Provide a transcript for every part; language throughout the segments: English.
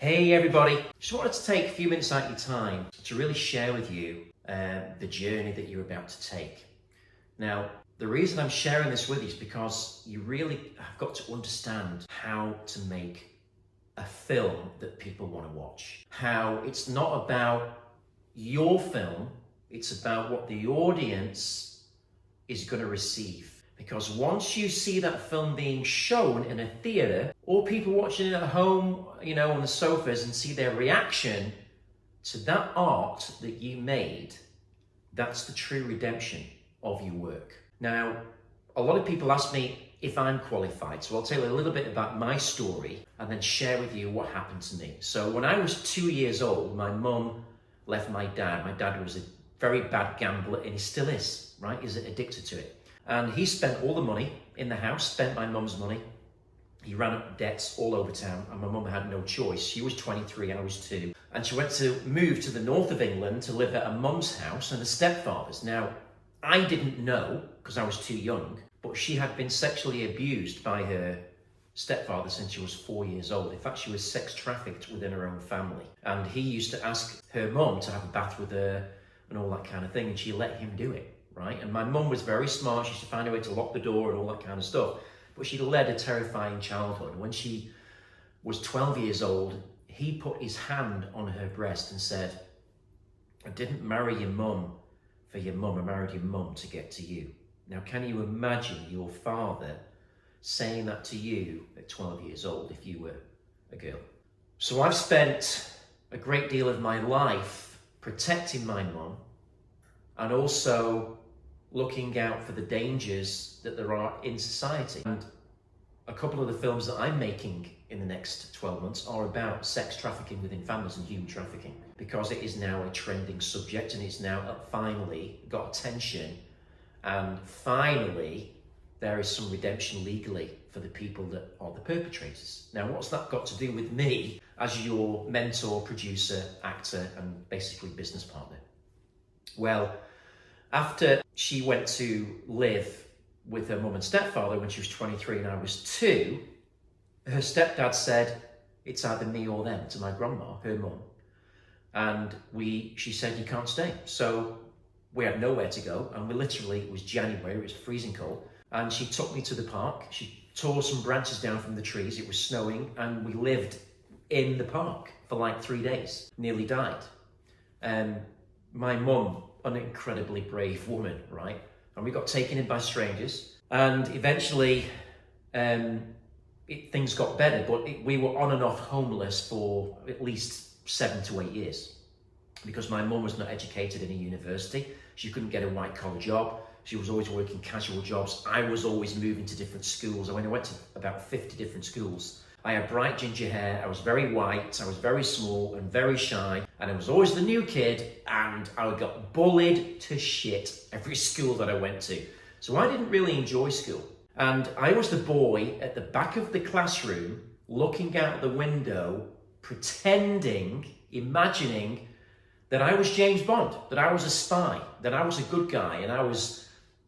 Hey everybody, just wanted to take a few minutes out of your time to really share with you the journey that you're about to take. Now, the reason I'm sharing this with you is because you really have got to understand how to make a film that people want to watch. How it's not about your film, it's about what the audience is going to receive. Because once you see that film being shown in a theatre, or people watching it at home, on the sofas and see their reaction to that art that you made, that's the true redemption of your work. Now, a lot of people ask me if I'm qualified, so I'll tell you a little bit about my story and then share with you what happened to me. So when I was 2 years old, my mum left my dad. My dad was a very bad gambler, and he still is, right? He's addicted to it. And he spent all the money in the house, spent my mum's money. He ran up debts all over town, and my mum had no choice. She was 23, I was 2. And she went to move to the north of England to live at a mum's house and a stepfather's. Now, I didn't know, because I was too young, but she had been sexually abused by her stepfather since she was 4 years old. In fact, she was sex trafficked within her own family. And he used to ask her mum to have a bath with her and all that kind of thing, and she let him do it. Right? And my mum was very smart. She used to find a way to lock the door and all that kind of stuff. But she'd led a terrifying childhood. When she was 12 years old, he put his hand on her breast and said, "I didn't marry your mum for your mum. I married your mum to get to you." Now, can you imagine your father saying that to you at 12 years old if you were a girl? So I've spent a great deal of my life protecting my mum and also looking out for the dangers that there are in society. And a couple of the films that I'm making in the next 12 months are about sex trafficking within families and human trafficking, because it is now a trending subject and it's now finally got attention, and finally there is some redemption legally for the people that are the perpetrators. Now, what's that got to do with me as your mentor, producer, actor, and basically business partner? Well, after she went to live with her mum and stepfather when she was 23 and I was 2, her stepdad said, "It's either me or them," to my grandma, her mum. And she said, "You can't stay." So we had nowhere to go, and it was January, it was freezing cold. And she took me to the park. She tore some branches down from the trees, it was snowing, and we lived in the park for like 3 days, nearly died. My mum, an incredibly brave woman, right? And we got taken in by strangers, and eventually things got better, but we were on and off homeless for at least 7 to 8 years, because my mum was not educated in a university. She couldn't get a white collar job. She was always working casual jobs. I was always moving to different schools. I went to about 50 different schools. I had bright ginger hair, I was very white, I was very small and very shy, and I was always the new kid, and I got bullied to shit every school that I went to. So I didn't really enjoy school. And I was the boy at the back of the classroom, looking out the window, pretending, imagining that I was James Bond, that I was a spy, that I was a good guy, and I was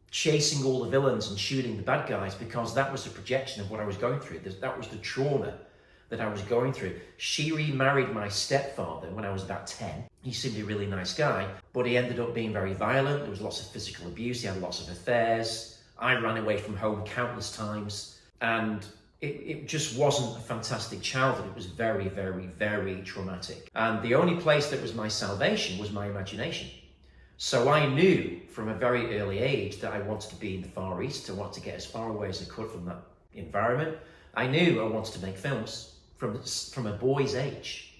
chasing all the villains and shooting the bad guys, because that was the projection of what I was going through. That was the trauma that I was going through. She remarried my stepfather when I was about 10. He seemed a really nice guy, but he ended up being very violent. There was lots of physical abuse. He had lots of affairs. I ran away from home countless times, and it just wasn't a fantastic childhood. It was very, very, very traumatic. And the only place that was my salvation was my imagination. So I knew from a very early age that I wanted to be in the Far East. I wanted to get as far away as I could from that environment. I knew I wanted to make films from a boy's age,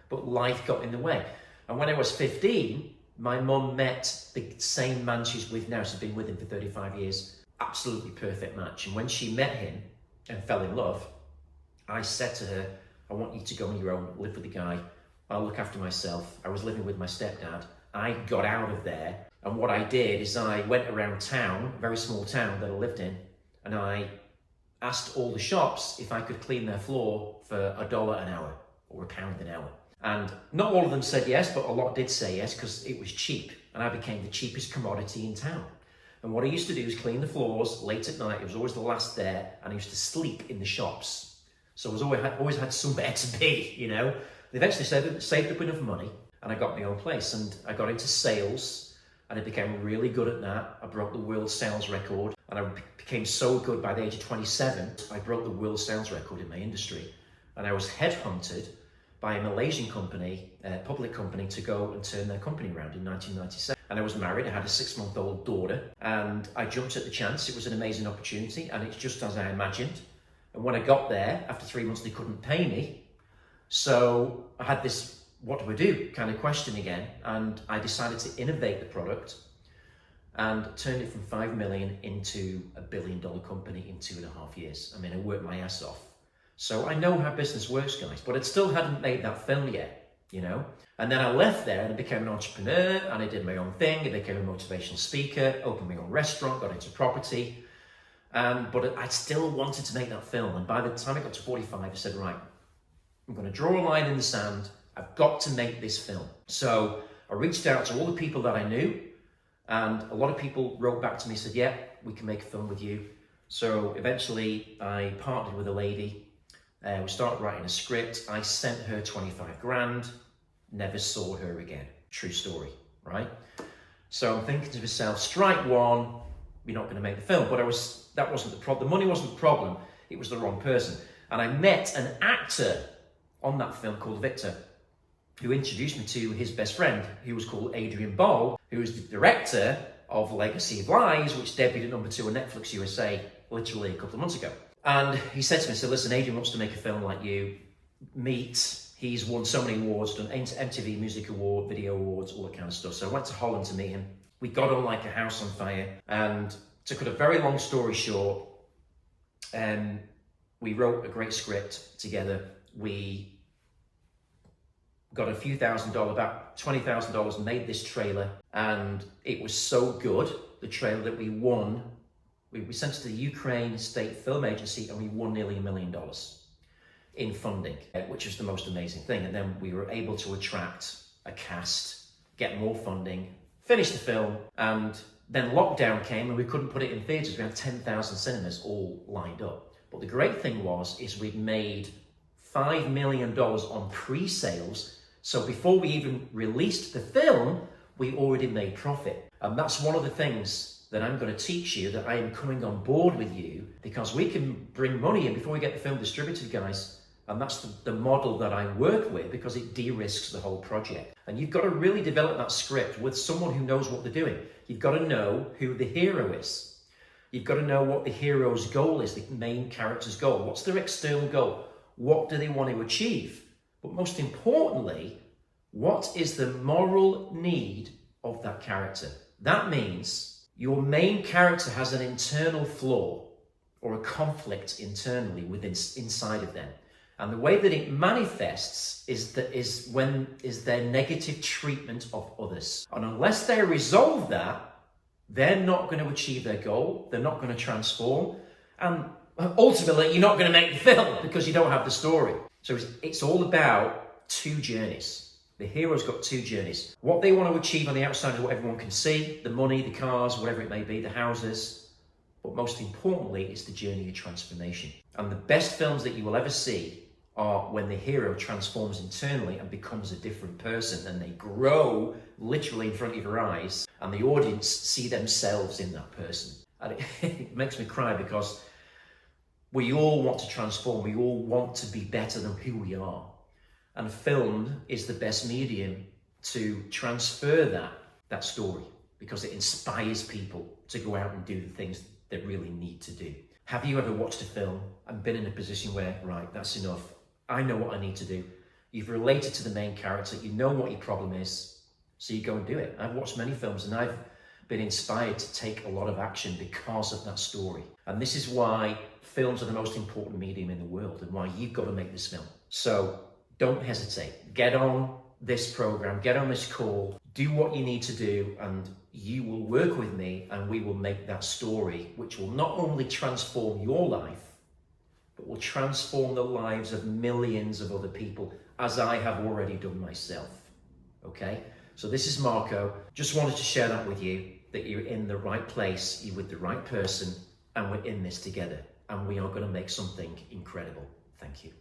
but life got in the way. And when I was 15, my mum met the same man she's with now. She's been with him for 35 years. Absolutely perfect match. And when she met him and fell in love, I said to her, "I want you to go on your own, live with the guy. I'll look after myself." I was living with my stepdad. I got out of there, and what I did is I went around town, a very small town that I lived in, and I asked all the shops if I could clean their floor for $1 an hour or £1 an hour. And not all of them said yes, but a lot did say yes, because it was cheap, and I became the cheapest commodity in town. And what I used to do is clean the floors late at night. It was always the last there, and I used to sleep in the shops. So I always had somewhere to be, Eventually saved up enough money and I got my own place, and I got into sales and I became really good at that. I broke the world sales record, and I became so good by the age of 27, I broke the world sales record in my industry. And I was headhunted by a Malaysian company, a public company, to go and turn their company around in 1997. And I was married, I had a 6-month-old daughter, and I jumped at the chance. It was an amazing opportunity, and it's just as I imagined. And when I got there, after 3 months, they couldn't pay me. So I had this, what do I do, kind of question again. And I decided to innovate the product and turned it from 5 million into $1 billion company in 2.5 years. I mean, I worked my ass off. So I know how business works, guys, but I still hadn't made that film yet, you know? And then I left there and I became an entrepreneur, and I did my own thing. I became a motivational speaker, opened my own restaurant, got into property. But I still wanted to make that film. And by the time I got to 45, I said, right, I'm going to draw a line in the sand. I've got to make this film. So I reached out to all the people that I knew, and a lot of people wrote back to me and said, yeah, we can make a film with you. So eventually I partnered with a lady. We started writing a script. I sent her 25 grand, never saw her again. True story, right? So I'm thinking to myself, strike one, we're not going to make the film. But that wasn't the problem. The money wasn't the problem. It was the wrong person. And I met an actor on that film called Victor, who introduced me to his best friend, who was called Adrian Ball, who was the director of Legacy of Lies, which debuted at #2 on Netflix USA literally a couple of months ago. And he said to me, so listen, Adrian wants to make a film like you. He's won so many awards, done MTV Music Award, Video Awards, all that kind of stuff. So I went to Holland to meet him. We got on like a house on fire. And to cut a very long story short, we wrote a great script together. We got a few $1,000s, about $20,000, made this trailer. And it was so good, the trailer, that we won. We sent it to the Ukraine State Film Agency, and we won nearly $1 million in funding, which was the most amazing thing. And then we were able to attract a cast, get more funding, finish the film, and then lockdown came and we couldn't put it in theatres. We had 10,000 cinemas all lined up. But the great thing is we'd made $5 million on pre-sales. So before we even released the film, we already made profit. And that's one of the things that I'm going to teach you, that I am coming on board with you, because we can bring money in before we get the film distributed, guys. And that's the model that I work with, because it de-risks the whole project. And you've got to really develop that script with someone who knows what they're doing. You've got to know who the hero is. You've got to know what the hero's goal is, the main character's goal. What's their external goal? What do they want to achieve? But most importantly, what is the moral need of that character? That means your main character has an internal flaw or a conflict internally inside of them. And the way that it manifests is their negative treatment of others. And unless they resolve that, they're not going to achieve their goal. They're not going to transform. And ultimately, you're not going to make the film because you don't have the story. So it's all about two journeys. The hero's got two journeys. What they want to achieve on the outside is what everyone can see, the money, the cars, whatever it may be, the houses. But most importantly, it's the journey of transformation. And the best films that you will ever see are when the hero transforms internally and becomes a different person, and they grow literally in front of your eyes, and the audience see themselves in that person. And it makes me cry, because we all want to transform. We all want to be better than who we are. And film is the best medium to transfer that story, because it inspires people to go out and do the things they really need to do. Have you ever watched a film and been in a position where, right, that's enough, I know what I need to do? You've related to the main character, you know what your problem is, so you go and do it. I've watched many films and I've been inspired to take a lot of action because of that story. And this is why films are the most important medium in the world, and why you've got to make this film. So don't hesitate. Get on this program, get on this call, do what you need to do, and you will work with me, and we will make that story, which will not only transform your life, but will transform the lives of millions of other people, as I have already done myself. Okay? So this is Marco. Just wanted to share that with you, that you're in the right place, you're with the right person, and we're in this together. And we are going to make something incredible. Thank you.